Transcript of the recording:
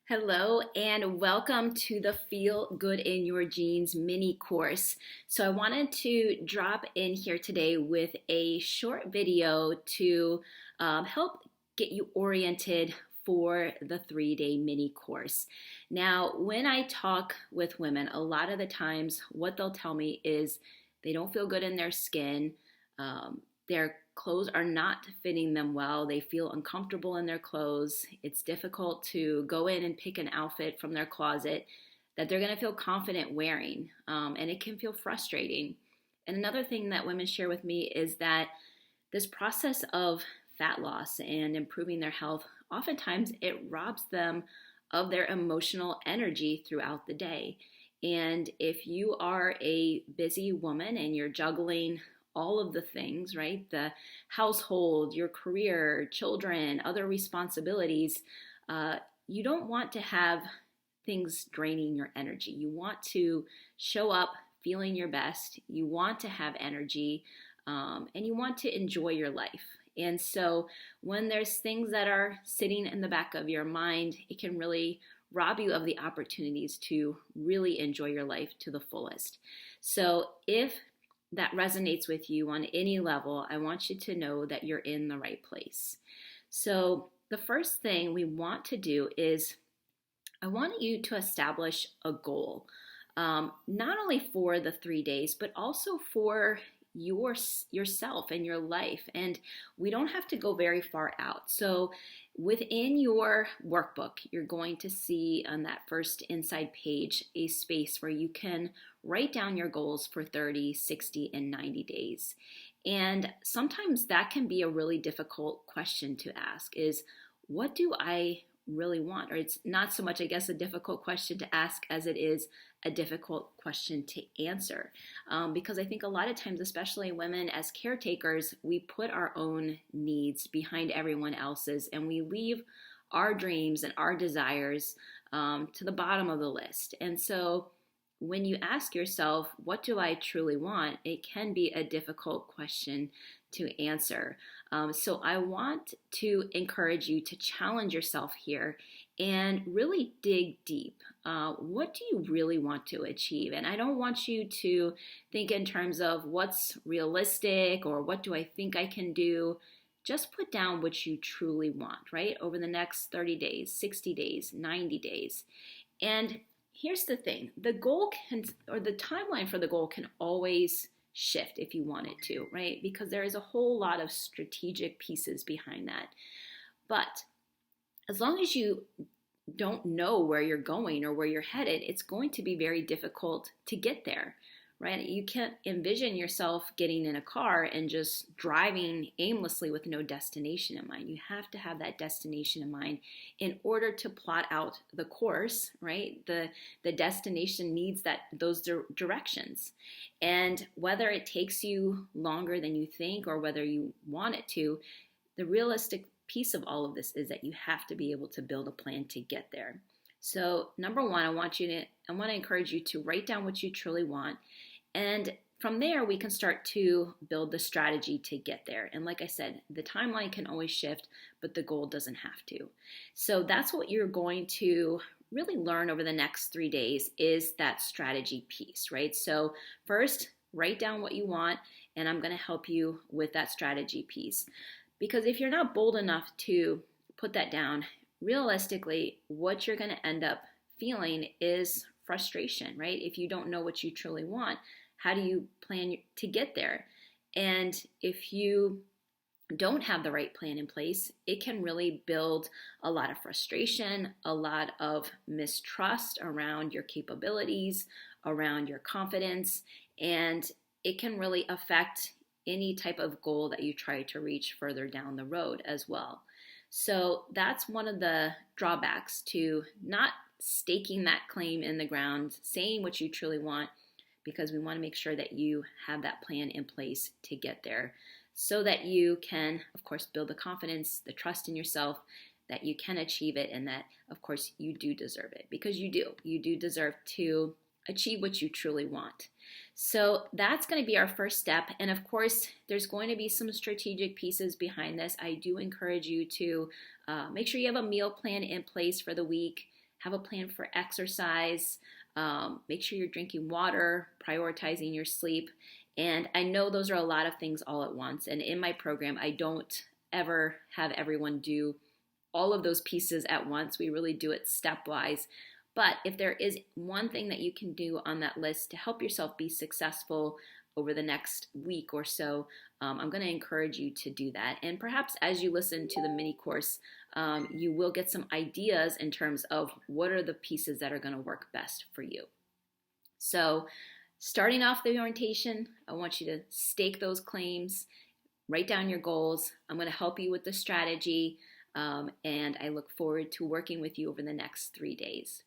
Hello and welcome to the Feel Good in Your Jeans mini course. So I wanted to drop in here today with a short video to help get you oriented for the 3-day mini course. Now, when I talk with women, a lot of the times what they'll tell me is they don't feel good in their skin. Their clothes are not fitting them well. They feel uncomfortable in their clothes. It's difficult to go in and pick an outfit from their closet that they're going to feel confident wearing, and it can feel frustrating. And another thing that women share with me is that this process of fat loss and improving their health, oftentimes it robs them of their emotional energy throughout the day. And if you are a busy woman and you're juggling all of the things, right? The household, your career, children, other responsibilities, you don't want to have things draining your energy. You want to show up feeling your best. You want to have energy, and you want to enjoy your life. And so when there's things that are sitting in the back of your mind, it can really rob you of the opportunities to really enjoy your life to the fullest. So if that resonates with you on any level, I want you to know that you're in the right place. So the first thing we want to do is I want you to establish a goal, not only for the 3 days, but also for yourself and your life. And we don't have to go very far out. So within your workbook, you're going to see on that first inside page a space where you can write down your goals for 30, 60, and 90 days. And sometimes that can be a really difficult question to ask is, what do I really want? Or it's not so much, I guess, a difficult question to ask as it is a difficult question to answer. Because I think a lot of times, especially women as caretakers, we put our own needs behind everyone else's and we leave our dreams and our desires to the bottom of the list. And so when you ask yourself, what do I truly want? It can be a difficult question to answer. So I want to encourage you to challenge yourself here and really dig deep. What do you really want to achieve? And I don't want you to think in terms of what's realistic or what do I think I can do. Just put down what you truly want, right? Over the next 30 days, 60 days, 90 days. And here's the thing, the goal can, or the timeline for the goal can always shift if you want it to, right? Because there is a whole lot of strategic pieces behind that. But as long as you don't know where you're going or where you're headed, it's going to be very difficult to get there, right? You can't envision yourself getting in a car and just driving aimlessly with no destination in mind. You have to have that destination in mind in order to plot out the course, right? The destination needs those directions. And whether it takes you longer than you think or whether you want it to, the realistic piece of all of this is that you have to be able to build a plan to get there. So number one, I want to encourage you to write down what you truly want. And from there, we can start to build the strategy to get there. And like I said, the timeline can always shift, but the goal doesn't have to. So that's what you're going to really learn over the next 3 days is that strategy piece, right? So first, write down what you want, and I'm going to help you with that strategy piece. Because if you're not bold enough to put that down, realistically, what you're going to end up feeling is frustration, right? If you don't know what you truly want, how do you plan to get there? And if you don't have the right plan in place, it can really build a lot of frustration, a lot of mistrust around your capabilities, around your confidence, and it can really affect any type of goal that you try to reach further down the road as well. So that's one of the drawbacks to not staking that claim in the ground, saying what you truly want, because we want to make sure that you have that plan in place to get there so that you can, of course, build the confidence, the trust in yourself that you can achieve it and that, of course, you do deserve it because you do. You do deserve to achieve what you truly want. So that's going to be our first step. And of course, there's going to be some strategic pieces behind this. I do encourage you to make sure you have a meal plan in place for the week. have a plan for exercise, make sure you're drinking water, prioritizing your sleep. And I know those are a lot of things all at once. And in my program, I don't ever have everyone do all of those pieces at once. We really do it stepwise. But if there is one thing that you can do on that list to help yourself be successful over the next week or so, I'm going to encourage you to do that. And perhaps as you listen to the mini course, you will get some ideas in terms of what are the pieces that are going to work best for you. So starting off the orientation, I want you to stake those claims, write down your goals. I'm going to help you with the strategy, and I look forward to working with you over the next 3 days.